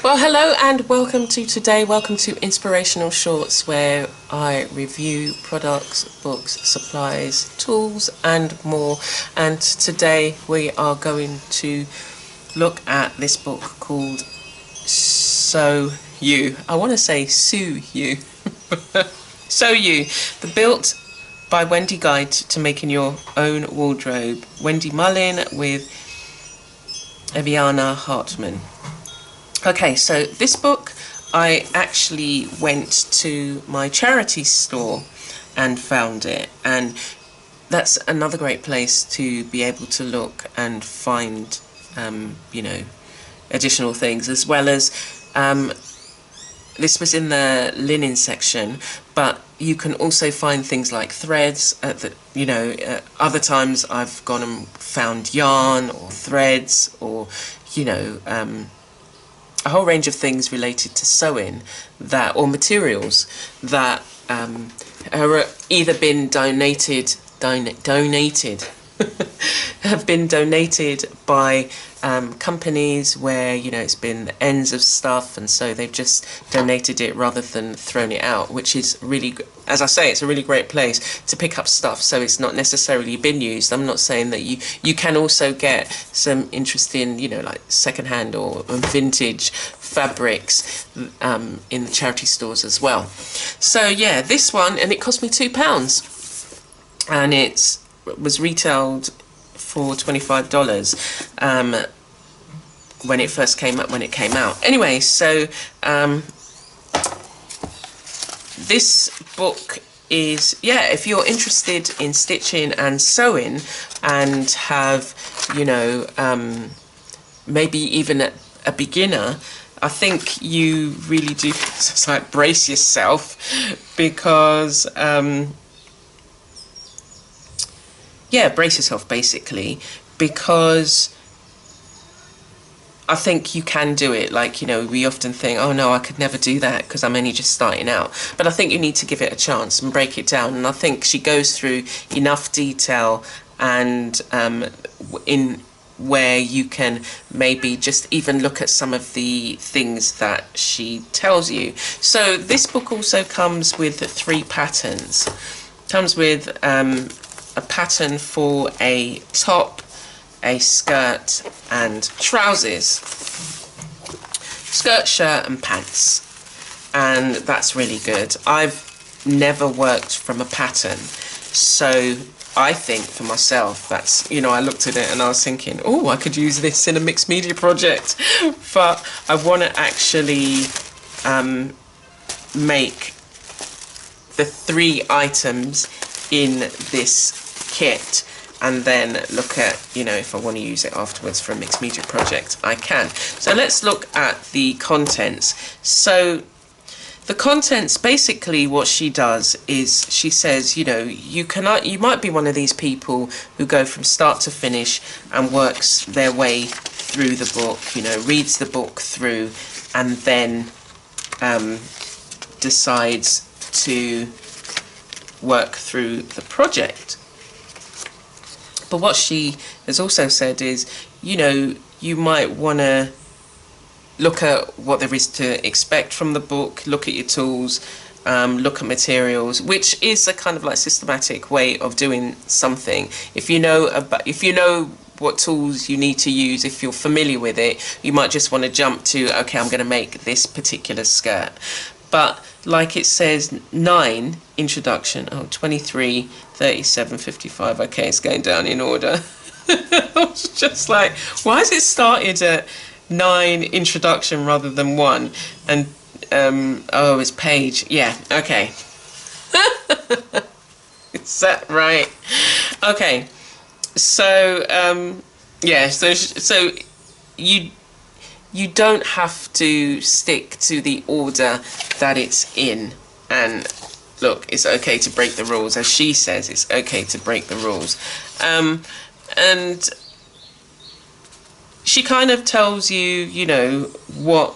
Well, hello and welcome to today. Welcome to Inspirational Shorts, where I review products, books, supplies, tools and more. And today we are going to look at this book called So You. I want to say Sue You. So You, the Built by Wendy Guide to Making Your Own Wardrobe. Wendy Mullin with Eviana Hartman. Okay, so this book, I actually went to my charity store and found it, and that's another great place to be able to look and find, additional things, as well as this was in the linen section, but you can also find things like threads. Other times I've gone and found yarn or threads or, a whole range of things related to sewing or materials that are either been donated have been donated by companies where it's been the ends of stuff, and so they've just donated it rather than thrown it out, which is really, as I say, it's a really great place to pick up stuff, so it's not necessarily been used. I'm not saying that you can also get some interesting like secondhand or vintage fabrics in the charity stores as well. So yeah, this one, and it cost me £2, and it was retailed for $25 when it first came out. Anyway, so this book is, if you're interested in stitching and sewing and have maybe even a beginner, I think you really do just like brace yourself, because brace yourself basically, because I think you can do it. We often think, oh no, I could never do that because I'm only just starting out. But I think you need to give it a chance and break it down. And I think she goes through enough detail and in where you can maybe just even look at some of the things that she tells you. So this book also comes with 3 patterns. Comes with a pattern for a top, a skirt and trousers. Skirt, shirt and pants. And that's really good. I've never worked from a pattern, so I think for myself that's, I looked at it and I was thinking, oh, I could use this in a mixed media project, but I want to actually make the 3 items in this kit and then look at, if I want to use it afterwards for a mixed media project, I can. So let's look at the contents. So the contents, basically what she does is she says, you might be one of these people who go from start to finish and works their way through the book, reads the book through and then decides to work through the project. But what she has also said is, you might want to look at what there is to expect from the book, look at your tools, look at materials, which is a kind of like systematic way of doing something. If you know what tools you need to use, if you're familiar with it, you might just want to jump to, okay, I'm going to make this particular skirt. But like it says, 9 introduction, 23, 37, 55. Okay, it's going down in order. I was just like, why has it started at 9 introduction rather than 1? And it's page. Yeah, okay. Is that right? Okay. So so you don't have to stick to the order that it's in. And look, it's okay to break the rules. As she says, it's okay to break the rules. And she kind of tells you, what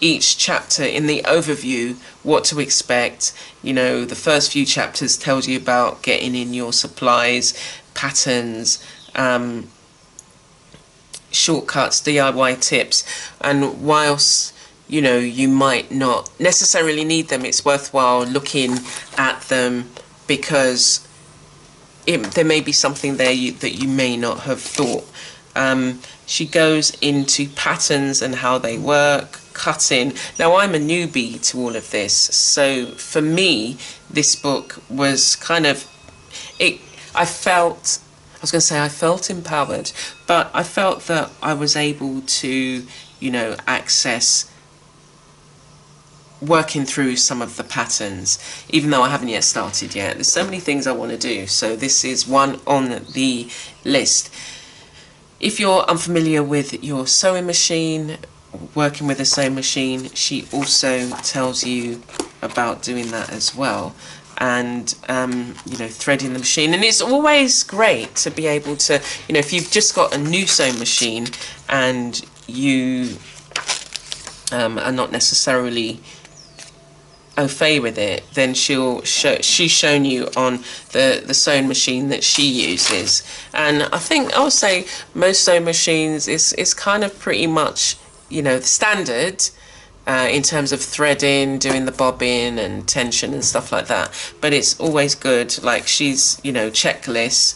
each chapter in the overview, what to expect. The first few chapters tells you about getting in your supplies, patterns, shortcuts, DIY tips, and whilst you know, you might not necessarily need them. It's worthwhile looking at them because there may be something there that you may not have thought. She goes into patterns and how they work, cutting. Now, I'm a newbie to all of this, so for me, this book was kind of, I felt empowered, but I felt that I was able to, you know, access working through some of the patterns, even though I haven't yet started yet. There's so many things I want to do, so this is one on the list. If you're unfamiliar with your sewing machine, working with a sewing machine, she also tells you about doing that as well, and you know, threading the machine. And it's always great to be able to, you know, if you've just got a new sewing machine and you are not necessarily au fait with it, then she's shown you on the sewing machine that she uses. And I think I would say most sewing machines is kind of pretty much, you know, the standard in terms of threading, doing the bobbing and tension and stuff like that. But it's always good, like she's, you know, checklists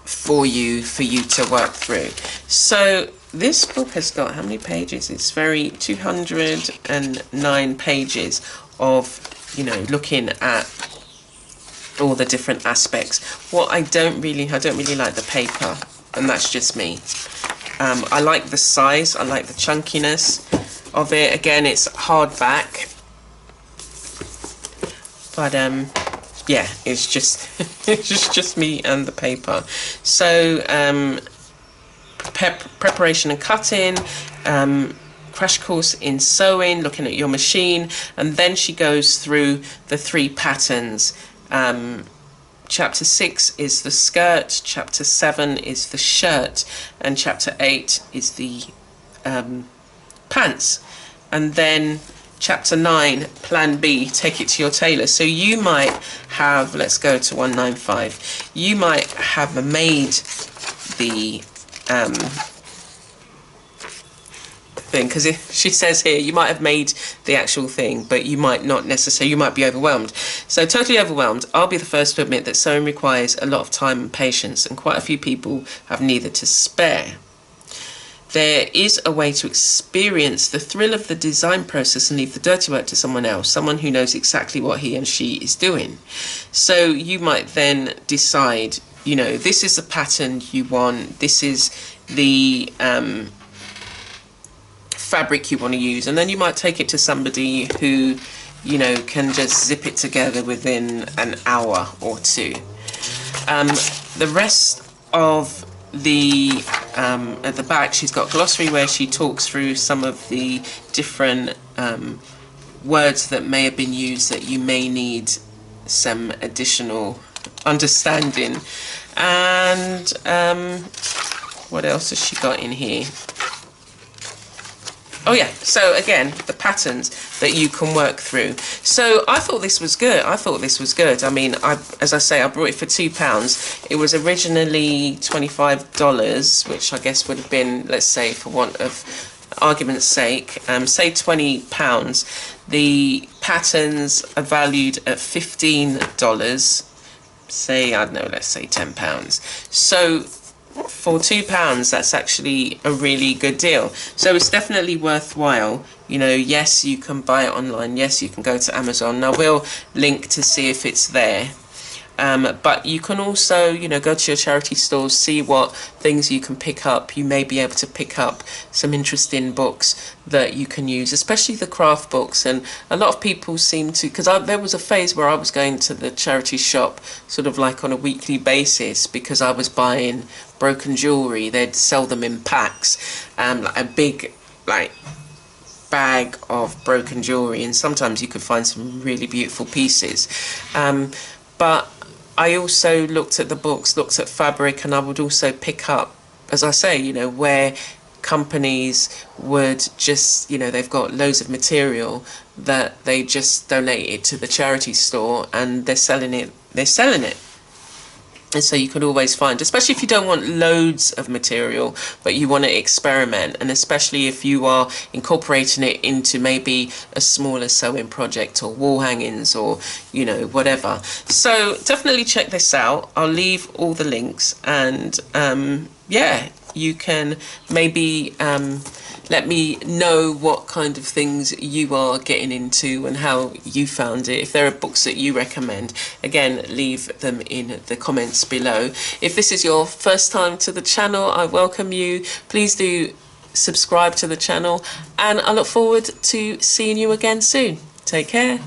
for you to work through. So this book has got how many pages? It's 209 pages of, you know, looking at all the different aspects. What I don't really like the paper, and that's just me. I like the size, I like the chunkiness of it. Again, it's hardback, but yeah, it's just it's just me and the paper. So preparation and cutting, crash course in sewing, looking at your machine, and then she goes through the 3 patterns. Chapter 6 is the skirt, chapter 7 is the shirt, and chapter 8 is the pants. And then chapter 9, plan B, take it to your tailor. So you might have, let's go to 195, you might have made the thing, because she says here you might have made the actual thing, but you might not necessarily, you might be overwhelmed. So totally overwhelmed. I'll be the first to admit that sewing requires a lot of time and patience, and quite a few people have neither to spare. There is a way to experience the thrill of the design process and leave the dirty work to someone else, someone who knows exactly what he and she is doing. So you might then decide, you know, this is the pattern you want, this is the fabric you want to use, and then you might take it to somebody who, you know, can just zip it together within an hour or 2. The rest of the at the back, she's got glossary where she talks through some of the different words that may have been used that you may need some additional understanding. And what else has she got in here? Oh yeah, so again, the patterns that you can work through. So I thought this was good. I mean, as I say, I bought it for £2. It was originally $25, which I guess would have been, let's say, for want of argument's sake, say £20. The patterns are valued at $15. Say, I don't know, let's say £10. So for £2, that's actually a really good deal. So it's definitely worthwhile. You know, yes, you can buy it online. Yes, you can go to Amazon. Now, we'll link to see if it's there. But you can also, you know, go to your charity stores, see what things you can pick up. You may be able to pick up some interesting books that you can use, especially the craft books. And a lot of people seem to, because there was a phase where I was going to the charity shop sort of like on a weekly basis because I was buying broken jewellery. They'd sell them in packs, like a big, like, bag of broken jewellery, and sometimes you could find some really beautiful pieces. But I also looked at the books, looked at fabric, and I would also pick up, as I say, you know, where companies would just, you know, they've got loads of material that they just donate it to the charity store and they're selling it. And so you can always find, especially if you don't want loads of material, but you want to experiment, and especially if you are incorporating it into maybe a smaller sewing project or wall hangings or, you know, whatever. So definitely check this out. I'll leave all the links, and yeah, you can maybe let me know what kind of things you are getting into and how you found it. If there are books that you recommend, again, leave them in the comments below. If this is your first time to the channel, I welcome you. Please do subscribe to the channel, and I look forward to seeing you again soon. Take care.